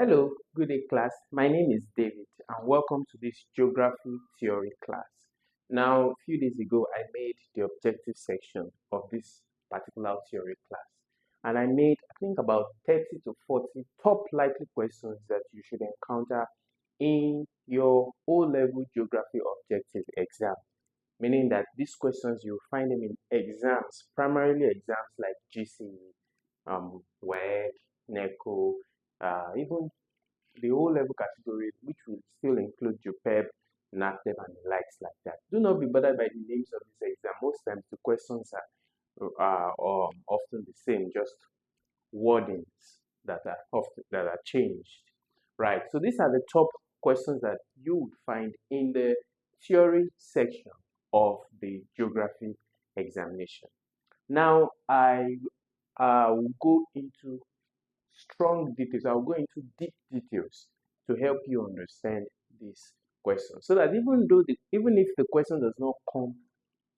Hello, good day class. My name is David and welcome to this geography theory class. Now, a few days ago, I made the objective section of this particular theory class. And I made, I think, about 30 to 40 top likely questions that you should encounter in your O-level geography objective exam. Meaning that these questions, you'll find them in exams, primarily exams like GCE, WAEC, NECO, even the O-level category, which will still include JUPEB, NACTEB, and the likes like that. Do not be bothered by the names of this exam. Most times the questions are often the same, just wordings that are changed. Right. So these are the top questions that you would find in the theory section of the geography examination. Now I will go into strong details. I'll go into deep details to help you understand this question, so that even if the question does not come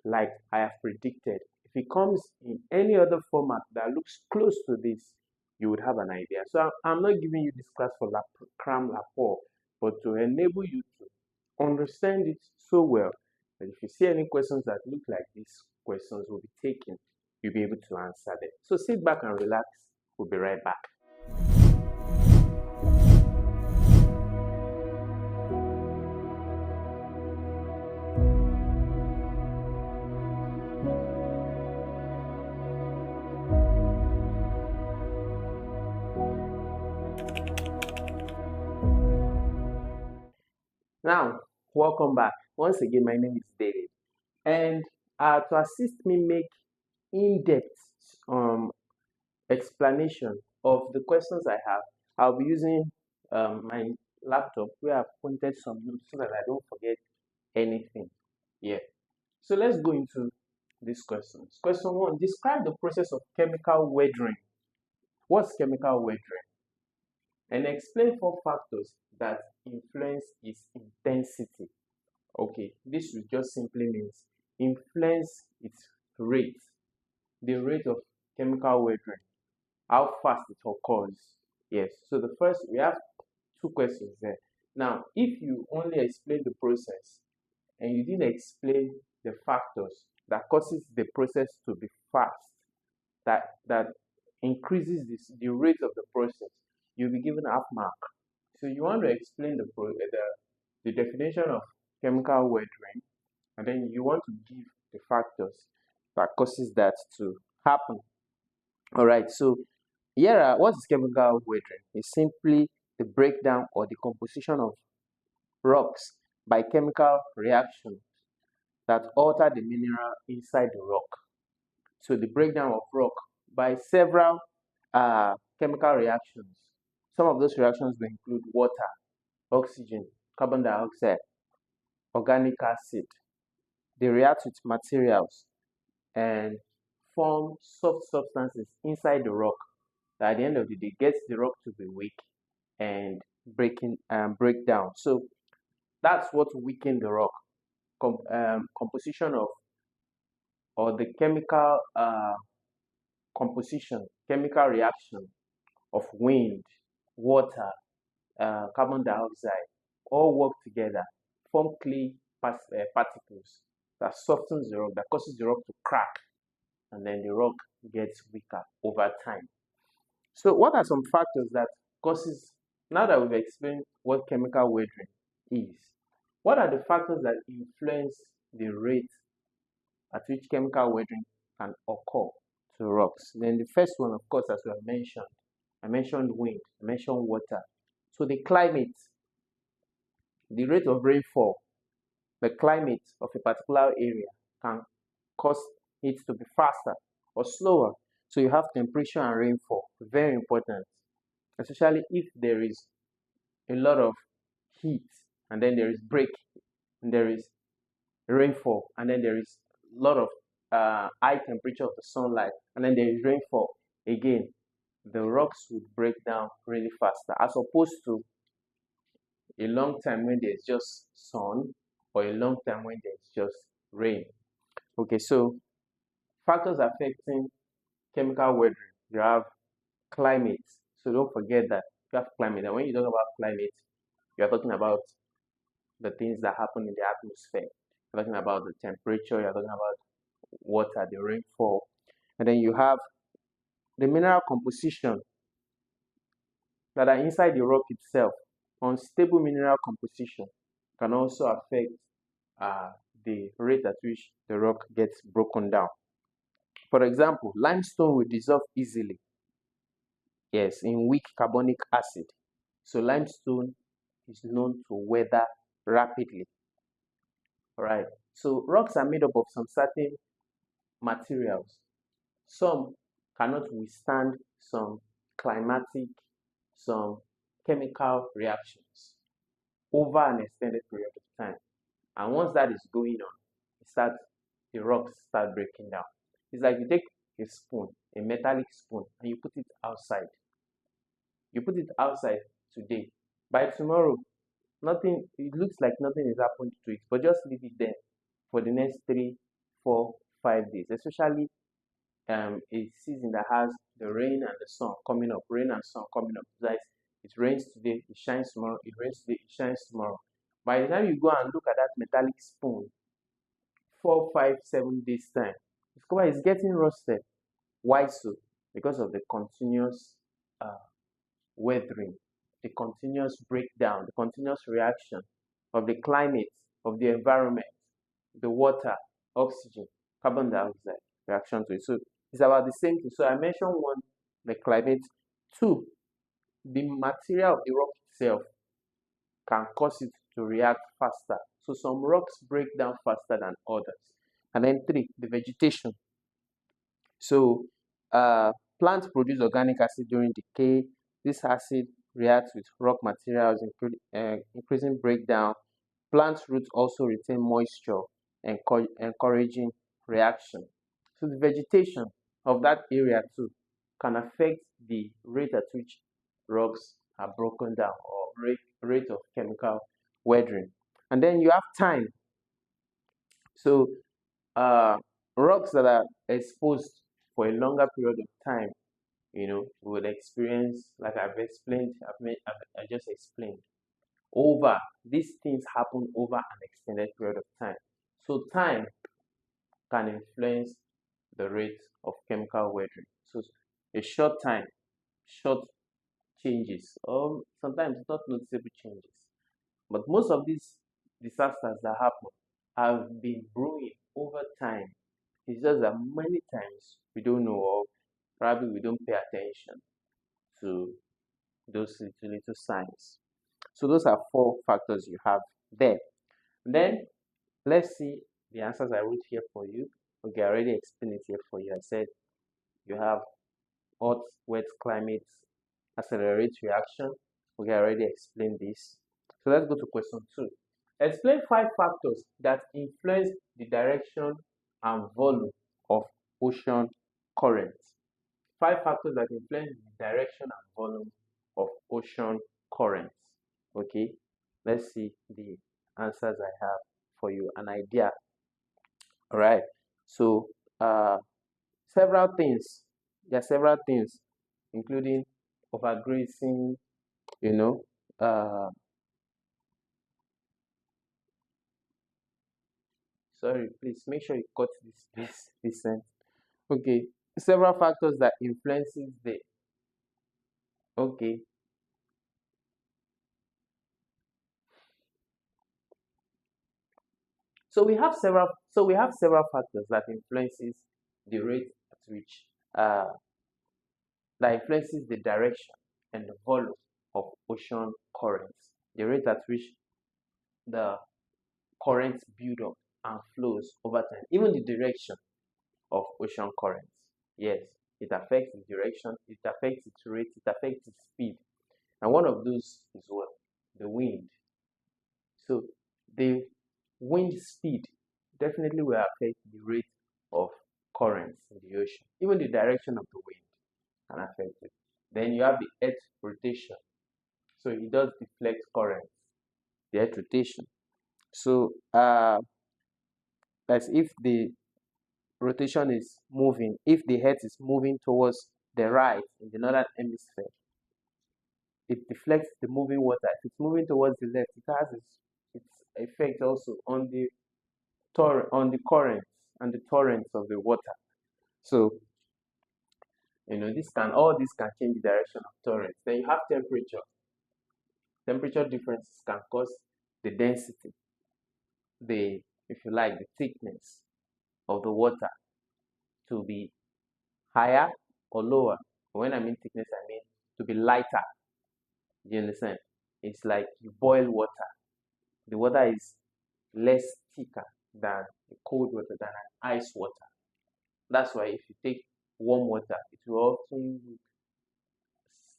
like I have predicted, if it comes in any other format that looks close to this, you would have an idea. So I'm not giving you this class for cram rapport, but to enable you to understand it so well that if you see any questions that look like these questions will be taken, you'll be able to answer them. So sit back and relax. We'll be right back. Now, welcome back. Once again, my name is David, and to assist me make in-depth explanation of the questions I have, I'll be using my laptop where I've pointed some notes so that I don't forget anything. Yeah. So let's go into these questions. Question 1: describe the process of chemical weathering. What's chemical weathering? And explain 4 factors that influence its intensity. Okay, this just simply means influence its rate, the rate of chemical weathering, how fast it occurs. Yes, so the first, we have 2 questions there. Now, if you only explain the process and you didn't explain the factors that causes the process to be fast, that increases the rate of the process, you'll be given half mark. So you want to explain the definition of chemical weathering, and then you want to give the factors that causes that to happen. All right. So here, what is chemical weathering? It's simply the breakdown or the composition of rocks by chemical reactions that alter the mineral inside the rock. So the breakdown of rock by several chemical reactions. Some of those reactions will include water, oxygen, carbon dioxide, organic acid. They react with materials and form soft substances inside the rock that at the end of the day gets the rock to be weak and break down. So that's what weakens the rock. Composition of, or the chemical composition, chemical reaction of wind, water, carbon dioxide, all work together, form clay particles that softens the rock, that causes the rock to crack, and then the rock gets weaker over time. So what are some factors that causes, now that we've explained what chemical weathering is, what are the factors that influence the rate at which chemical weathering can occur to rocks? Then the first one, of course, as we have mentioned, I mentioned wind, I mentioned water. So the climate, the rate of rainfall, the climate of a particular area can cause it to be faster or slower. So you have temperature and rainfall, very important, especially if there is a lot of heat and then there is break, and there is rainfall, and then there is a lot of high temperature of the sunlight, and then there is rainfall again. The rocks would break down really faster as opposed to a long time when there's just sun, or a long time when there's just rain. Okay, so factors affecting chemical weathering, you have climate. So don't forget that you have climate. And when you talk about climate, you are talking about the things that happen in the atmosphere. You're talking about the temperature, you're talking about water, the rainfall. And then you have the mineral composition that are inside the rock itself. Unstable mineral composition can also affect the rate at which the rock gets broken down. For example, limestone will dissolve easily, yes, in weak carbonic acid. So limestone is known to weather rapidly. All right. So rocks are made up of some certain materials. Some cannot withstand some climatic, some chemical reactions over an extended period of time. And once that is going on, the rocks start breaking down. It's like you take a spoon, a metallic spoon, and you put it outside. You put it outside today. By tomorrow, nothing, it looks like nothing is happening to it, but just leave it there for the next 3, 4, 5 days, especially a season that has the rain and the sun coming up, rain and sun coming up. Like it rains today, it shines tomorrow, it rains today, it shines tomorrow. By the time you go and look at that metallic spoon, 4, 5, 7 days time, discover it's getting rusted. Why so? Because of the continuous weathering, the continuous breakdown, the continuous reaction of the climate, of the environment, the water, oxygen, carbon dioxide reaction to it. So it's about the same thing. So I mentioned one, the climate. Two, the material of the rock itself can cause it to react faster. So some rocks break down faster than others. And then three, the vegetation. So plants produce organic acid during decay. This acid reacts with rock materials, increasing breakdown. Plant roots also retain moisture, encouraging reaction. So the vegetation of that area too can affect the rate at which rocks are broken down, or rate of chemical weathering. And then you have time. So rocks that are exposed for a longer period of time, will experience, like I've explained, I just explained, these things happen over an extended period of time. So time can influence the rate of chemical weathering. So a short time, short changes, or sometimes not noticeable changes. But most of these disasters that happen have been brewing over time. It's just that many times we don't know, or probably we don't pay attention to those little signs. So those are 4 factors you have there. Then let's see the answers I wrote here for you. Okay, I already explained it here for you. I said you have hot, wet climate accelerates reaction. Okay, I already explained this. So let's go to question 2. Explain 5 factors that influence the direction and volume of ocean currents. 5 factors that influence the direction and volume of ocean currents. Okay, let's see the answers I have for you, an idea. All right, so several things. There are several things, including overgrazing, sorry, please make sure you cut this sentence. Okay, several factors that influences the, okay, so we have several factors that influences the rate at which that influences the direction and the volume of ocean currents, the rate at which the currents build up and flows over time, even the direction of ocean currents. Yes, it affects the direction, it affects its rate, it affects its speed. And one of those is what? The wind. So the wind speed definitely will affect the rate of currents in the ocean. Even the direction of the wind can affect it. Then you have the earth rotation. So it does deflect currents, the earth rotation. So that's if the rotation is moving, if the earth is moving towards the right in the northern hemisphere, it deflects the moving water. If it's moving towards the left, it has its effect also on the currents and the torrents of the water. So all this can change the direction of torrents. Then you have temperature. Temperature differences can cause the density, if you like, the thickness of the water to be higher or lower. When I mean thickness, I mean to be lighter. Do you understand? It's like you boil water. The water is less thicker than the cold water, than an ice water. That's why if you take warm water, it will often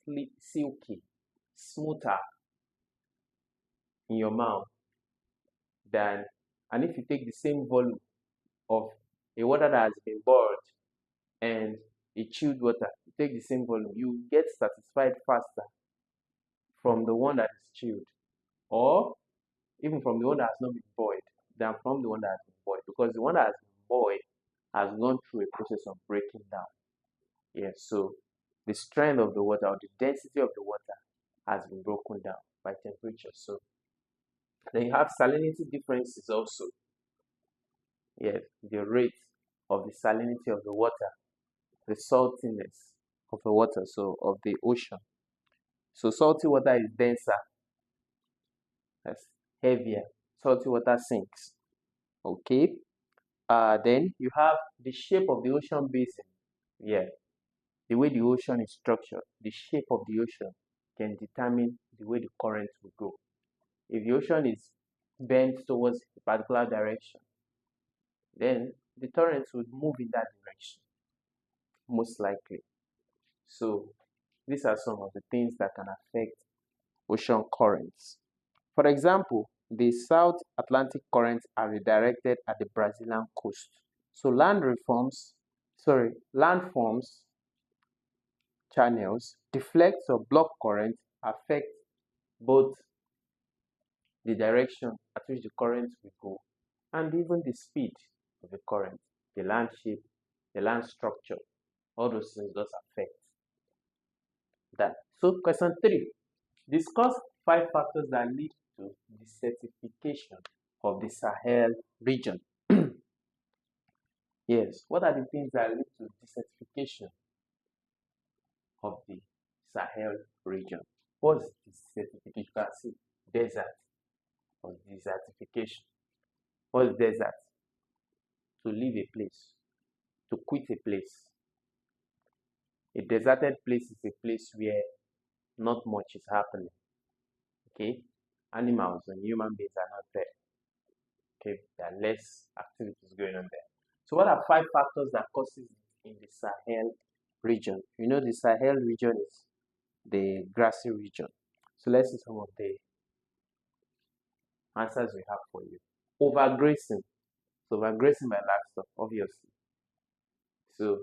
look silky, smoother in your mouth and if you take the same volume of a water that has been boiled and a chilled water, you take the same volume, you get satisfied faster from the one that is chilled, or even from the one that has not been boiled, than from the one that has been boiled, because the one that has been boiled has gone through a process of breaking down. Yes, so the strength of the water or the density of the water has been broken down by temperature. So then you have salinity differences also. Yes, the rate of the salinity of the water, the saltiness of the water, so of the ocean. So salty water is denser, that's heavier. Salty water sinks. Okay. Then you have the shape of the ocean basin. Yeah, the way the ocean is structured, the shape of the ocean can determine the way the current will go. If the ocean is bent towards a particular direction, then the torrents would move in that direction, most likely. So these are some of the things that can affect ocean currents. For example, the South Atlantic currents are redirected at the Brazilian coast. So landforms, channels, deflect or block currents affect both the direction at which the current will go and even the speed of the current, the land shape, the land structure. All those things does affect that. So question 3, discuss 5 factors that lead to desertification of the Sahel region. Yes, what are the things that lead to desertification of the Sahel region? What is desertification? You can see desert or desertification. What is desert? To leave a place, to quit a place. A deserted place is a place where not much is happening. Okay, animals and human beings are not there. Okay, there are less activities going on there. So what are 5 factors that causes it in the Sahel region? You know, the Sahel region is the grassy region. So let's see some of the answers we have for you. Overgrazing. So overgrazing by livestock, obviously. So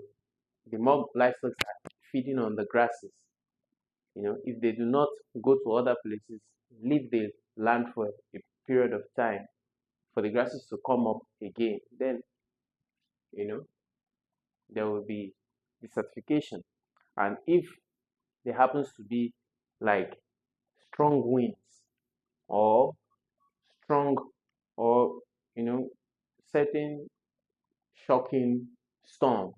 the more livestock are feeding on the grasses, if they do not go to other places, leave the land for a period of time for the grasses to come up again, then there will be desertification. And if there happens to be like strong winds or strong or certain shocking storm,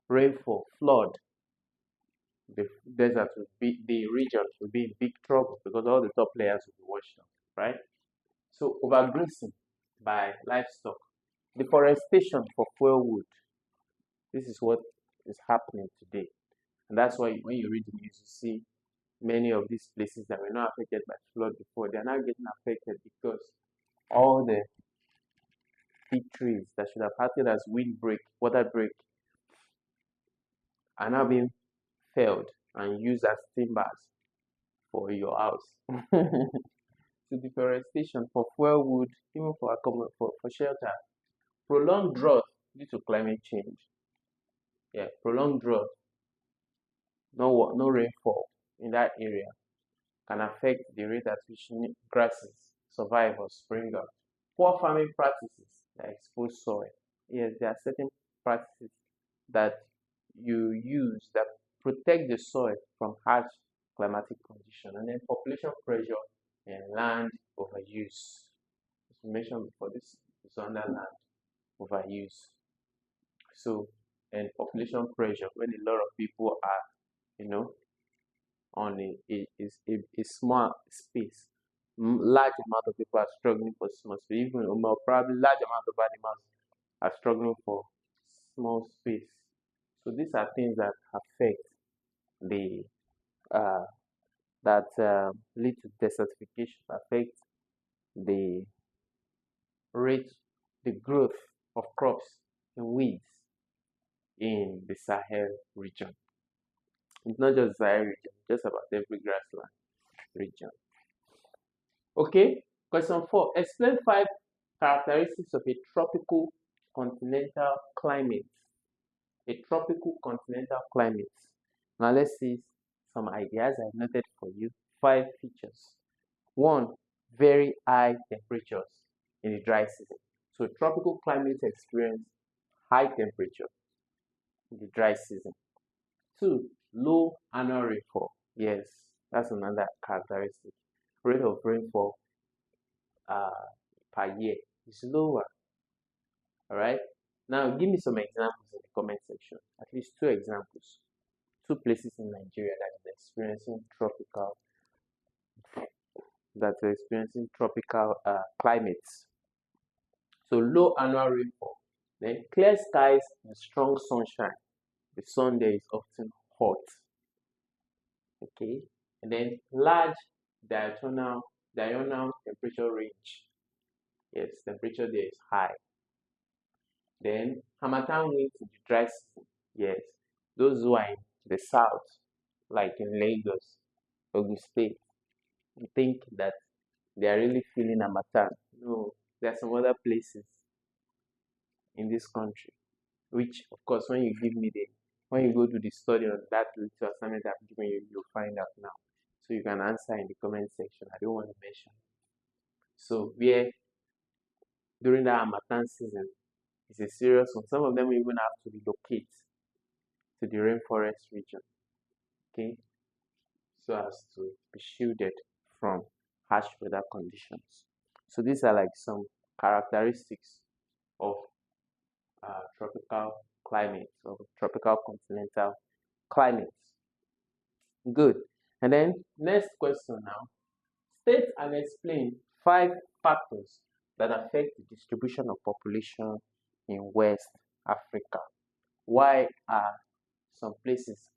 rainfall, flood, the region will be in big trouble because all the top layers will be washed out, right? So overgrazing by livestock, deforestation for fuel wood. This is what is happening today, and that's why when you read the news, you see many of these places that were not affected by flood before, they are now getting affected because all the big trees that should have acted as windbreak, water break, are now being felled and used as timbers for your house. So deforestation for fuel wood, even for shelter. Prolonged drought due to climate change. Yeah, prolonged drought, no rainfall in that area can affect the rate at which grasses survive or spring up. Poor farming practices that expose soil. Yes, there are certain practices that you use that protect the soil from harsh climatic condition. And then population pressure and land overuse. As we mentioned before, this is under land overuse. So, and population pressure, when a lot of people are, on a small space, large amount of people are struggling for small space. Even probably large amount of animals are struggling for small space. So these are things that affect the lead to desertification, affect the rate, the growth of crops and weeds in the Sahel region. It's not just Sahel region, just about every grassland region. Okay, question 4. Explain 5 characteristics of a tropical continental climate. A tropical continental climate. Now let's see some ideas I've noted for you. 5 features. 1. Very high temperatures in the dry season. So tropical climates experience high temperature in the dry season. 2. Low annual rainfall. Yes, that's another characteristic. Rate of rainfall per year is lower. Alright, now give me some examples in the comment section. At least 2 examples. 2 places in Nigeria that is experiencing tropical climates. So low annual rainfall, then clear skies and strong sunshine. The sun there is often hot. Okay, and then large diurnal temperature range. Yes, temperature there is high. Then harmattan winds in the dry season. Yes, those who are in the south, like in Lagos, Ogun State, you think that they are really feeling harmattan. No, there are some other places in this country, which of course when you go to the study on that little assignment I've given you, you'll find out now. So you can answer in the comment section. I don't want to mention. So where during the harmattan season, it's a serious one. Some of them even have to relocate to the rainforest region, okay, so as to be shielded from harsh weather conditions. So these are like some characteristics of tropical climates, of tropical continental climates. Good. And then next question now. State and explain 5 factors that affect the distribution of population in West Africa. Why are some places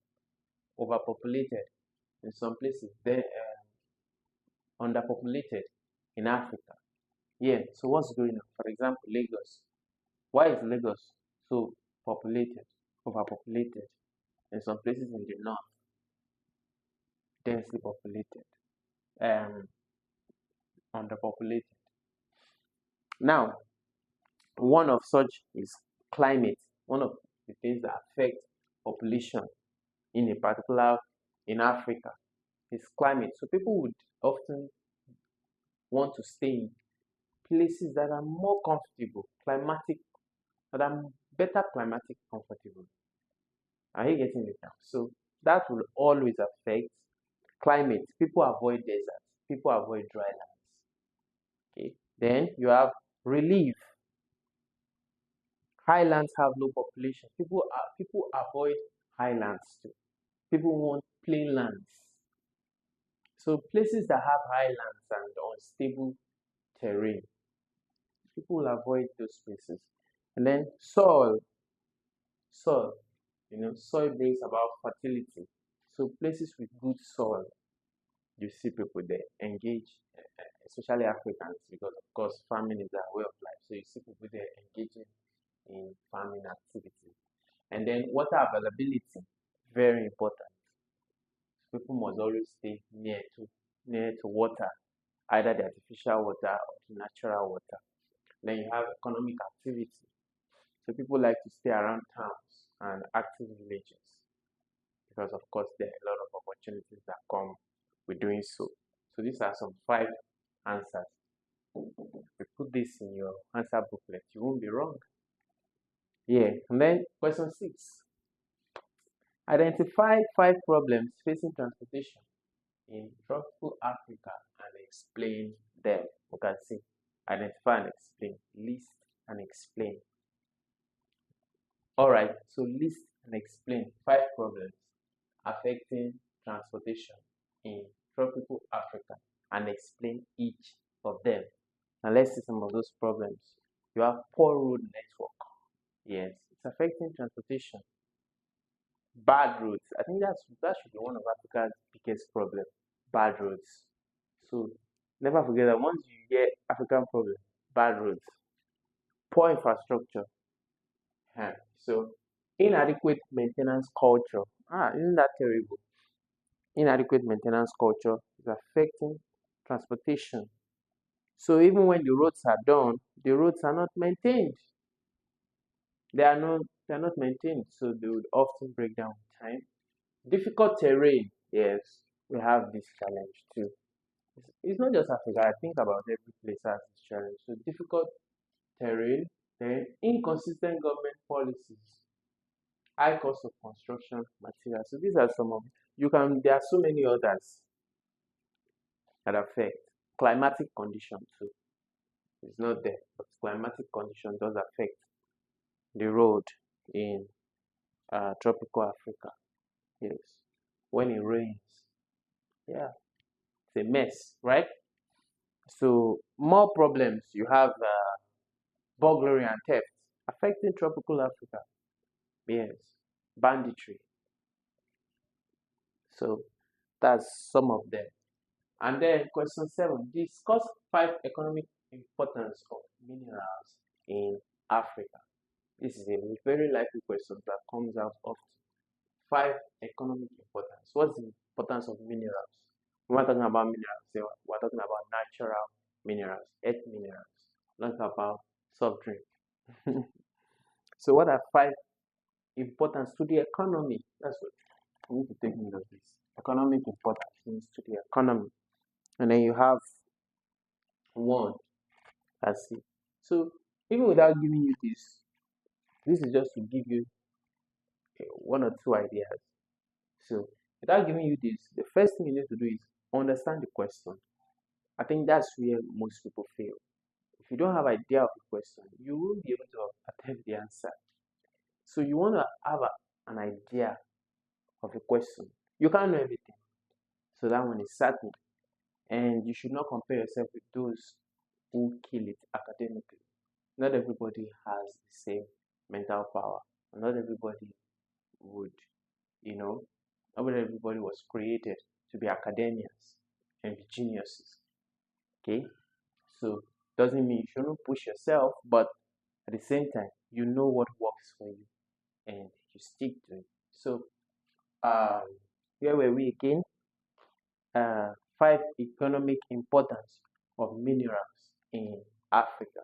overpopulated and some places underpopulated in Africa? Yeah, so what's going on? For example, Lagos. Why is Lagos so populated, overpopulated, and some places in the north densely populated, underpopulated? Now, one of such is climate. One of the things that affect population in Africa is climate. So people would often want to stay in places that are more comfortable, that are better climatic comfortable. Are you getting it now? So that will always affect climate. People avoid deserts. People avoid dry lands. Okay. Then you have relief. Highlands have low population. People avoid highlands too. People want plain lands. So places that have highlands and unstable terrain, people will avoid those places. And then soil, soil brings about fertility. So places with good soil, you see people there engage, especially Africans, because of course farming is their way of life. So you see people there engaging in farming activities. And then water availability, very important. People must always stay near to water, either the artificial water or the natural water. Then you have economic activity. So people like to stay around towns and active villages because of course there are a lot of opportunities that come with doing so. So these are some 5 answers. You put this in your answer booklet, you won't be wrong. Yeah, and then question 6. Identify 5 problems facing transportation in tropical Africa and explain them. You can see identify and explain, list and explain. Alright, so list and explain 5 problems affecting transportation in tropical Africa and explain each of them. Now let's see some of those problems. You have poor road network. Yes, it's affecting transportation. Bad roads. I think that should be one of Africa's biggest problems. Bad roads. So never forget that once you get African problem, bad roads, poor infrastructure. So inadequate maintenance culture. Isn't that terrible? Inadequate maintenance culture is affecting transportation. So even when the roads are done, the roads are not maintained. They are not maintained, so they would often break down with time. Difficult terrain. Yes, we have this challenge too. It's not just Africa. I think about every place has this challenge. So difficult terrain, then inconsistent government policies, high cost of construction materials. So these are some of there are so many others that affect. Climatic condition too. It's not there, but climatic condition does affect the road in tropical Africa. Yes, when it rains, yeah, it's a mess, right? So more problems. You have burglary and theft affecting tropical Africa. Yes, banditry. So that's some of them. And then question 7, discuss 5 economic importance of minerals in Africa. This is a very likely question that comes out often. 5 economic importance. What's the importance of minerals? We're talking about minerals, we're talking about natural minerals, earth minerals, not about soft drink. So what are 5 importance to the economy? That's what we need to take note of this. Economic importance means to the economy. And then you have 1. That's it. So even without giving you this is just to give you 1 or 2 ideas. So without giving you this, the first thing you need to do is understand the question. I think that's where most people fail. If you don't have idea of the question, you won't be able to attempt the answer. So you want to have an idea of a question. You can't know everything. So that one is certain. And you should not compare yourself with those who kill it academically. Not everybody has the same mental power. Not everybody would, not everybody was created to be academics and be geniuses. Okay? So doesn't mean you shouldn't push yourself, but at the same time, you know what works for you and you stick to it. So here were we again? 5 economic importance of minerals in Africa.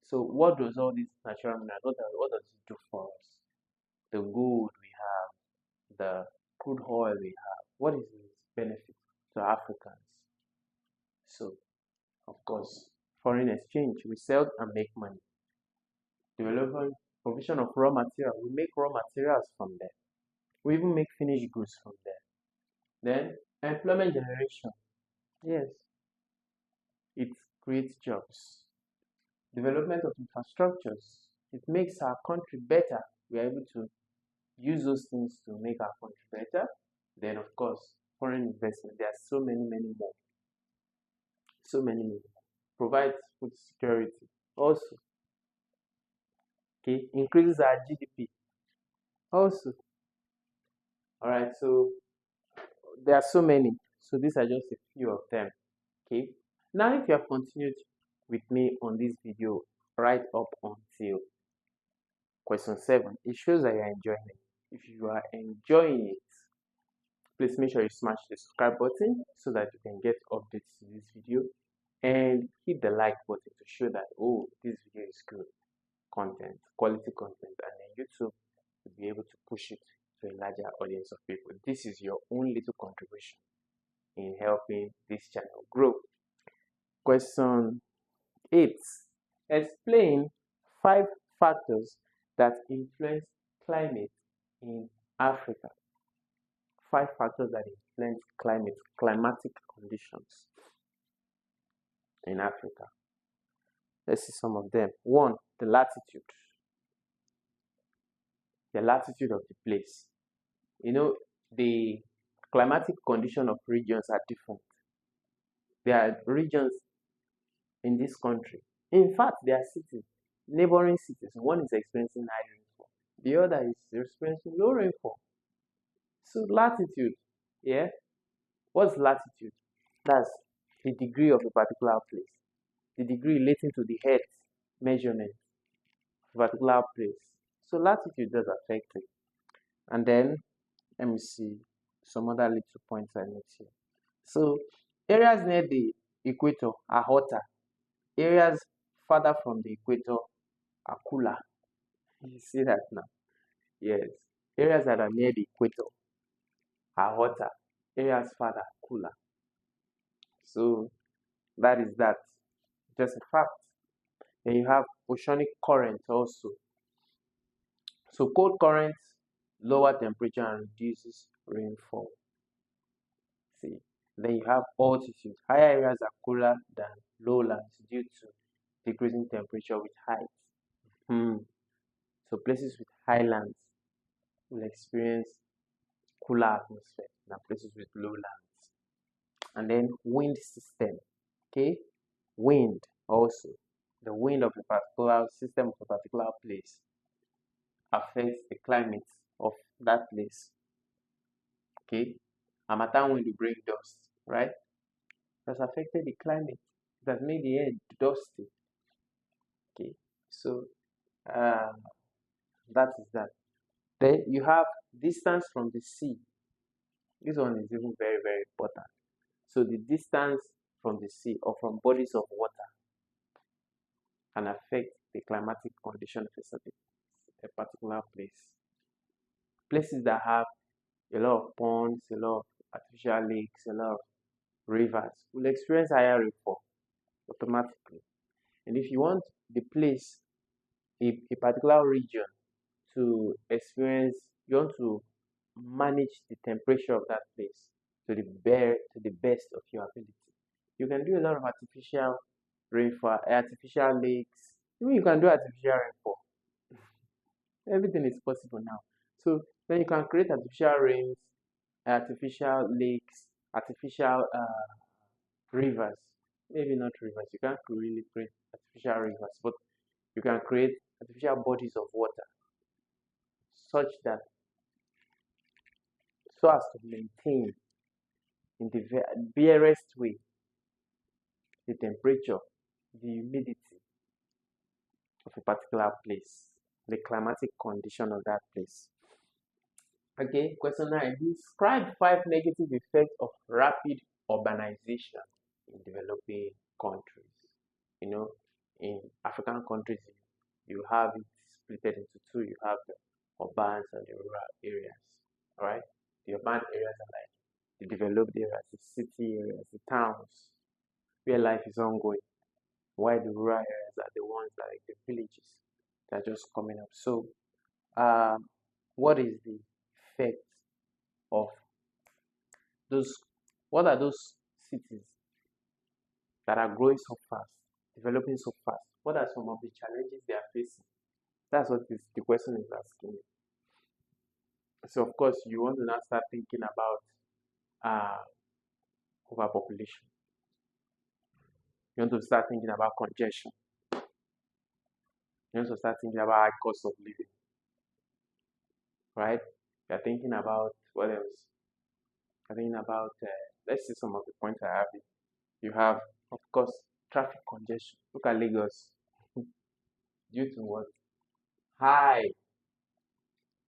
So what does all these natural minerals, what does it do for us? The gold we have, the crude oil we have, what is its benefit to Africans? So, of course, foreign exchange, we sell and make money. Development, provision of raw material, we make raw materials from there. We even make finished goods from there. Then, employment generation, yes, it creates jobs. Development of infrastructures, it makes our country better. We are able to use those things to make our country better. Then, of course, foreign investment, there are so many more. So many more. Provides food security. Also, okay, increases our GDP. Also, all right. So there are so many. So these are just a few of them. Okay. Now, if you have continued with me on this video right up until question 7, it shows that you are enjoying it. If you are enjoying it, please make sure you smash the subscribe button so that you can get updates to this video, and hit the like button to show that, oh, this video is good content, quality content, and then YouTube will be able to push it to a larger audience of people. This is your own little contribution in helping this channel grow. Question 8. Explain 5 factors that influence climate in Africa. 5 factors that explains climatic conditions in Africa. Let's see some of them. One, the latitude. The latitude of the place. You know, the climatic condition of regions are different. There are regions in this country. In fact, there are cities, neighboring cities. One is experiencing high rainfall, the other is experiencing low rainfall. So latitude, yeah. What's latitude? That's the degree of a particular place, the degree relating to the Earth measurement of a particular place. So latitude does affect it. And then let me see some other little points I note here. So areas near the equator are hotter. Areas further from the equator are cooler. You see that now? Yes. Areas that are near the equator are hotter. Areas further cooler. So that is that. Just a fact. Then you have oceanic currents also. So cold currents lower temperature and reduces rainfall. See. Then you have altitude. Higher areas are cooler than lowlands due to decreasing temperature with height. So places with highlands will experience cooler atmosphere than places with lowlands. And then wind system. Okay, wind also. The wind of a particular system of a particular place affects the climate of that place. Okay, Harmattan wind will bring dust, right? It has affected the climate. It has made the air dusty. Okay, so that is that. Then you have distance from the sea. This one is even very, very important. So the distance from the sea or from bodies of water can affect the climatic condition of a particular place. Places that have a lot of ponds, a lot of artificial lakes, a lot of rivers will experience higher rainfall automatically. And if you want the place, a particular region to experience, you want to manage the temperature of that place to the best of your ability. You can do a lot of artificial rainfall, artificial lakes. Even you can do artificial rainfall. Everything is possible now. So then you can create artificial rains, artificial lakes, artificial rivers. Maybe not rivers. You can't really create artificial rivers, but you can create artificial bodies of water such that so as to maintain in the barest way the temperature, the humidity of a particular place, the climatic condition of that place. Okay, question 9. Describe 5 negative effects of rapid urbanization in developing countries. You know, in African countries, you have it split into two. You have the urban and the rural areas. All right, the urban areas are like the developed areas, the city areas, the towns, where life is ongoing, while the rural areas are the ones that are like the villages that are just coming up. So, what is the effect of those? What are those cities that are growing so fast, developing so fast? What are some of the challenges they are facing? That's what the question is asking. So, of course, you want to now start thinking about overpopulation. You want to start thinking about congestion. You want to start thinking about high cost of living, right? You're thinking about what else? You're thinking about, let's see some of the points I have here. You have, of course, traffic congestion. Look at Lagos. Due to what? High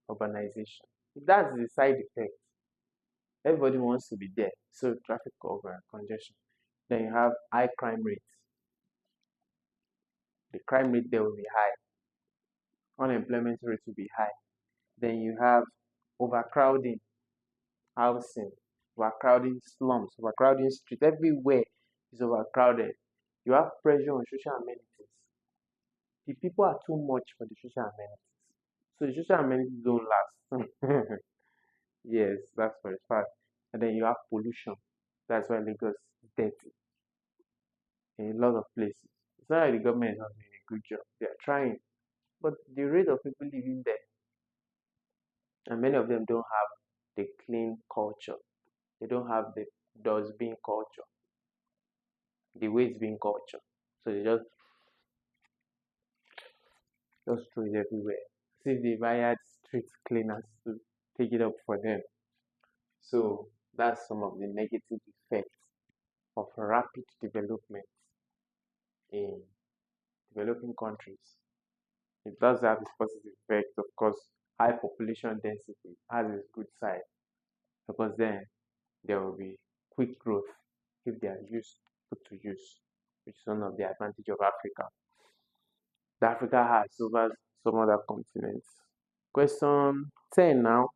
urbanization. That's the side effect. Everybody wants to be there. So traffic congestion. Then you have high crime rates. The crime rate there will be high. Unemployment rate will be high. Then you have overcrowding housing, overcrowding slums, overcrowding streets. Everywhere is overcrowded. You have pressure on social amenities. The people are too much for the social amenities. So the social amenities don't last. Yes, that's for a fact. And then you have pollution. That's why Lagos is dirty in a lot of places. It's not like the government is not doing a good job. They are trying, but the rate of people living there, and many of them don't have the clean culture. They don't have the dustbin culture, the waste bin culture. So they just throw it everywhere. See, they've hired street cleaners to take it up for them. So that's some of the negative effects of rapid development in developing countries. It does have its positive effects, of course. High population density has its good side because then there will be quick growth if they are put to use, which is one of the advantage of Africa. That Africa has over some other continents. Question 10 now.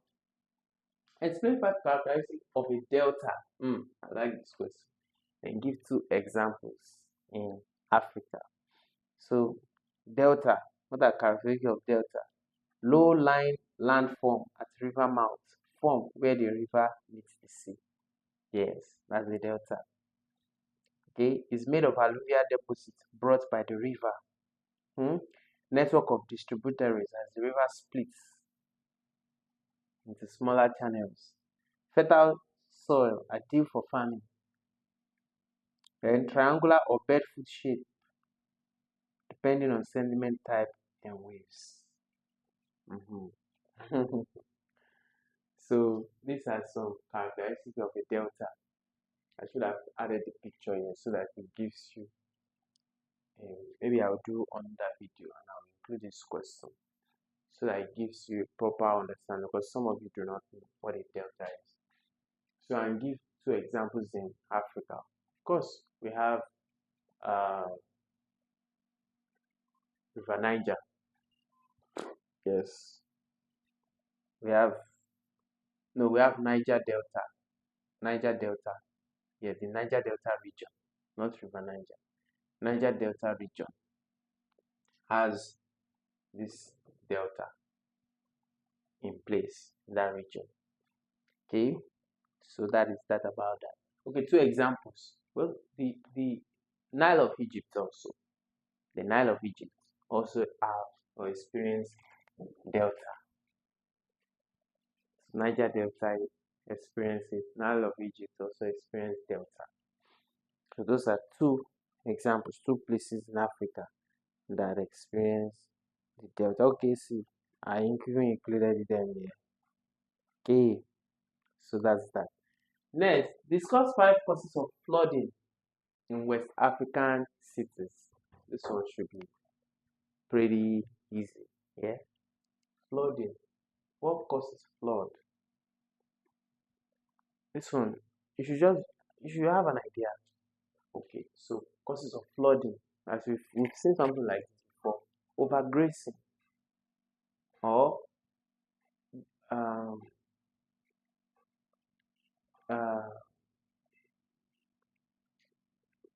Explain 5 characteristics of a delta. I like this question. And give 2 examples in Africa. So, delta. What are characteristics of delta? Low-lying landform at river mouth, form where the river meets the sea. Yes, that's the delta. Okay, it's made of alluvial deposits brought by the river. Network of distributaries as the river splits into smaller channels. Fertile soil ideal for farming. Then triangular or bedfoot shape depending on sediment type and waves. So these are some characteristics of a delta. I should have added the picture here so that it gives you, maybe I'll do on that video and I'll include this question so that it gives you a proper understanding, because some of you do not know what a delta is. So I'll give 2 examples in Africa. Of course, we have River Niger. Yes. We have Niger Delta. Niger Delta. Yeah, the Niger Delta region, not River Niger. Niger Delta region has this delta in place in that region. Okay, so that is that about that. Okay, 2 examples. Well, the Nile of Egypt also. The Nile of Egypt also have or experience delta. Niger Delta experiences, Nile of Egypt also experience delta. So those are 2 examples, 2 places in Africa that experience the delta. Okay, see, I included them here. Okay, so that's that. Next, discuss 5 causes of flooding in West African cities. This one should be pretty easy. Yeah, flooding. What causes flood? This one, you should have an idea. Okay, so causes of flooding, as we've seen something like this before, overgrazing or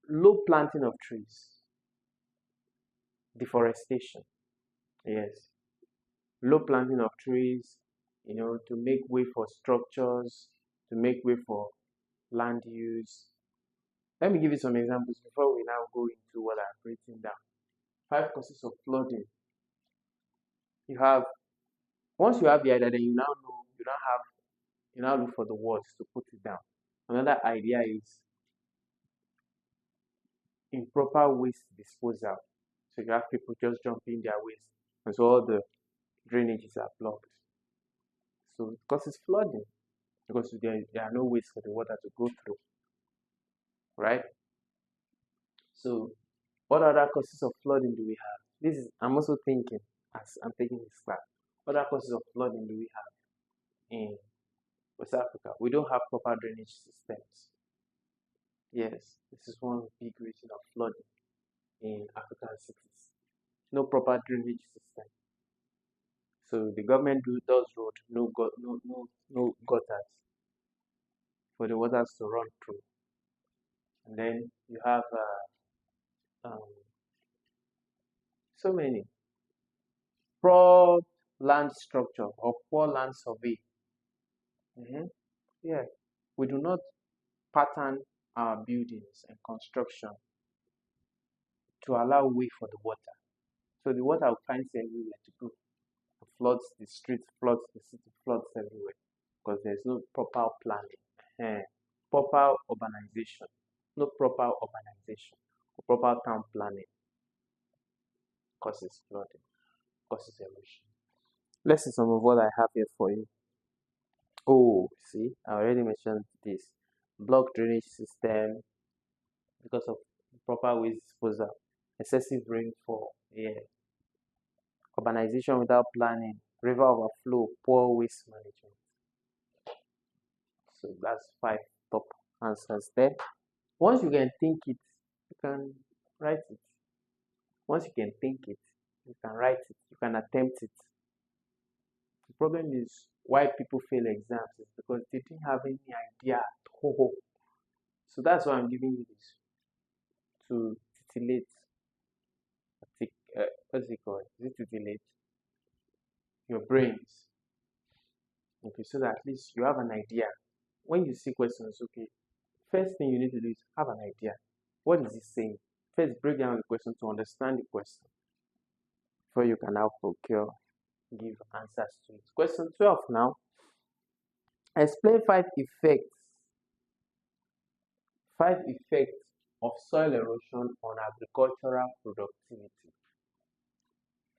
low planting of trees, deforestation. Yes, low planting of trees, to make way for structures, to make way for land use. Let me give you some examples before we now go into what I've written down. 5 causes of flooding. Once you have the idea, then you now know, you now look for the words to put it down. Another idea is improper waste disposal. So you have people just dumping their waste, and so all the drainages are blocked. So it causes flooding because there are no ways for the water to go through, right? So what other causes of flooding do we have? I'm also thinking as I'm taking this class. What other causes of flooding do we have in West Africa? We don't have proper drainage systems. Yes, this is one big reason of flooding in African cities. No proper drainage system. So the government does road, no gutters for the waters to run through. And then you have so many poor land structure or poor land survey. Yeah, We do not pattern our buildings and construction to allow way for the water. So the water will find everywhere to go. It floods the streets, floods the city, floods everywhere because there's no proper planning, proper urbanization, no proper urbanization, or proper town planning causes flooding, causes erosion. Let's see some of what I have here for you. Oh, see, I already mentioned this. Block drainage system because of proper waste disposal, excessive rainfall, urbanization without planning, river overflow, poor waste management. So that's 5 top answers there. Once you can think it, you can write it. Once you can think it, you can write it, you can attempt it. The problem is why people fail exams is because they didn't have any idea at all. So that's why I'm giving you this to titillate. What's it called? Is it titillate your brains? Okay, so that at least you have an idea. When you see questions, okay, first thing you need to do is have an idea. What is it saying? First, break down the question to understand the question before you can now procure, give answers to it. Question 12 now. Explain 5 effects of soil erosion on agricultural productivity.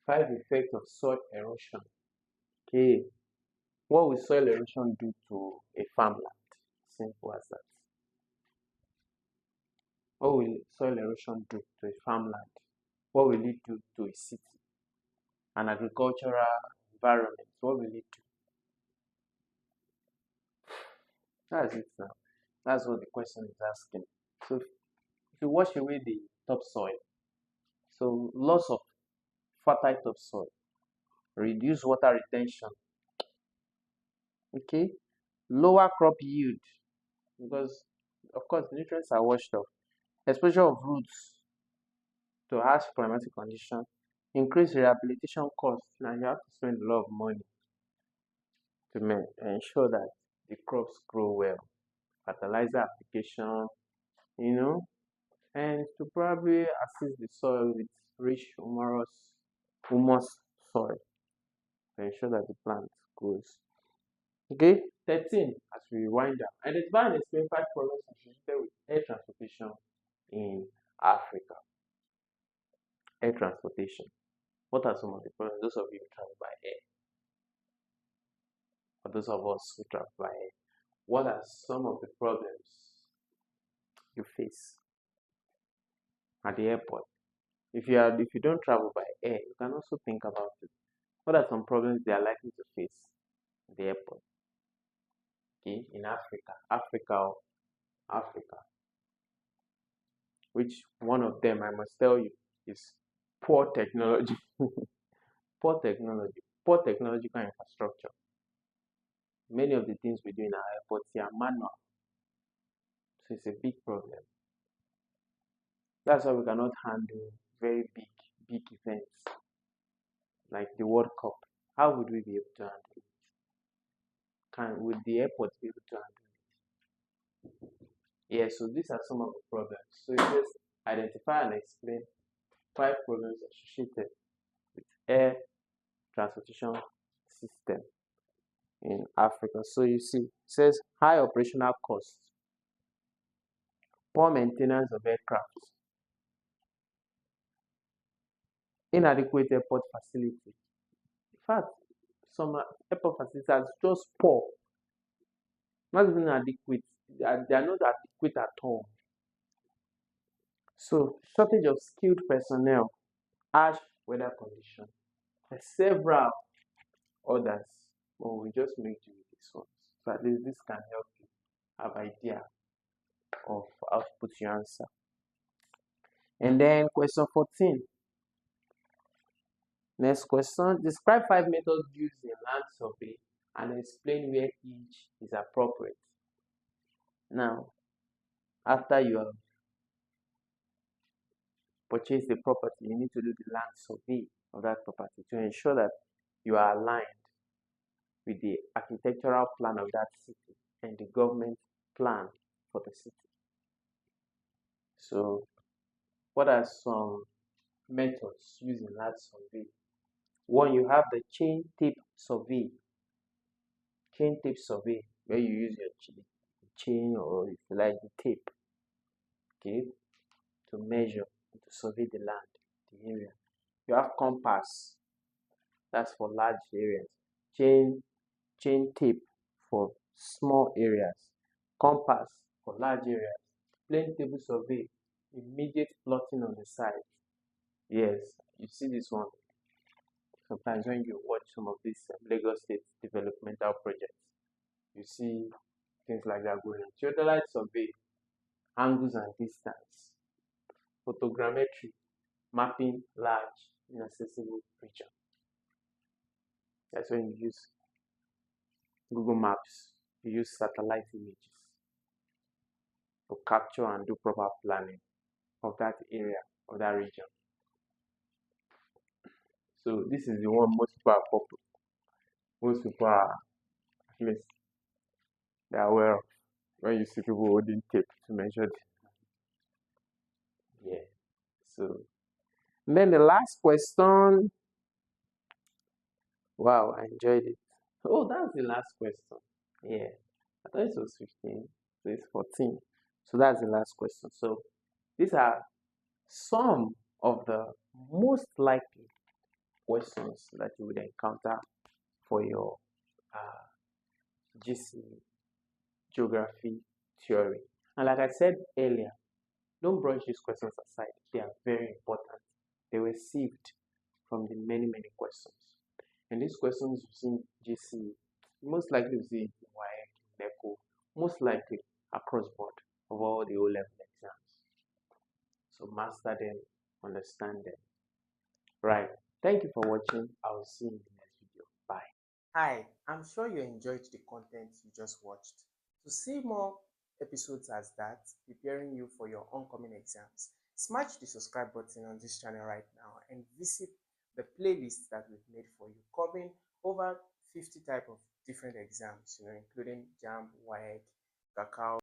5 effects of soil erosion. Okay. What will soil erosion do to a farmland? Simple as that. What will soil erosion do to a farmland? What will it do to a city? An agricultural environment, what will it do? That's it now. That's what the question is asking. So if you wash away the topsoil, so loss of fertile topsoil, reduce water retention, okay, lower crop yield because of course the nutrients are washed off, exposure of roots to harsh climatic conditions, increase rehabilitation costs. Now you have to spend a lot of money to ensure that the crops grow well, fertilizer application, and to probably assist the soil with rich humus soil to ensure that the plant grows. Okay, 13, as we wind up, identify and explain 5 problems associated with air transportation in Africa. Air transportation. What are some of the problems? Those of you who travel by air, for those of us who travel by air, what are some of the problems you face at the airport? If you don't travel by air, you can also think about it. What are some problems they are likely to face at the airport? Okay, in Africa, which one of them I must tell you is poor technology, poor technological infrastructure. Many of the things we do in our airports are manual, so it's a big problem. That's why we cannot handle very big events like the World Cup. How would we be able to handle it? Would the airport be able to handle it? Yeah, so these are some of the problems. So it says identify and explain 5 problems associated with air transportation system in Africa. So you see, it says high operational costs, poor maintenance of aircraft, inadequate airport facility. In fact, some airport facilities are just poor, not even adequate. They are not adequate at all. So shortage of skilled personnel, harsh weather conditions, several others. But we just make do with this one. So at least this can help you have idea of how to put your answer. And then question 14. Next question. Describe 5 methods used in land survey and explain where each is appropriate. Now, after you have purchased the property, you need to do the land survey of that property to ensure that you are aligned with the architectural plan of that city and the government plan for the city. So what are some methods used in land survey? One, you have the chain tape survey, where you use your chain, or if you like the tape, okay, to measure and to survey the land, the area. You have compass, that's for large areas. Chain tape for small areas. Compass for large areas. Plane table survey, immediate plotting on the side. Yes, you see this one sometimes when you watch some of these Lagos State developmental projects. You see things like that going on. Theodolite survey, angles and distance. Photogrammetry, mapping large inaccessible region. That's when you use Google Maps, you use satellite images to capture and do proper planning of that area, of that region. So this is the one most people are at least they're aware of when you see people holding tape to measure the, yeah. So and then the last question. Wow, I enjoyed it. Oh, that's the last question. Yeah. I thought it was 15. So it's 14. So that's the last question. So these are some of the most likely questions that you would encounter for your GCE geography theory. And like I said earlier, don't brush these questions aside. They are very important. They were sieved from the many questions. And these questions you see in GCE, most likely you see in WAEC, NECO, most likely across board of all the O-level exams. So master them, understand them. Right. Thank you for watching. I will see you in the next video. Bye. Hi, I'm sure you enjoyed the content you just watched. To see more episodes as that, preparing you for your oncoming exams, smash the subscribe button on this channel right now and visit the playlist that we've made for you, covering over 50 type of different exams, including JAMB, WAEC, Kakao,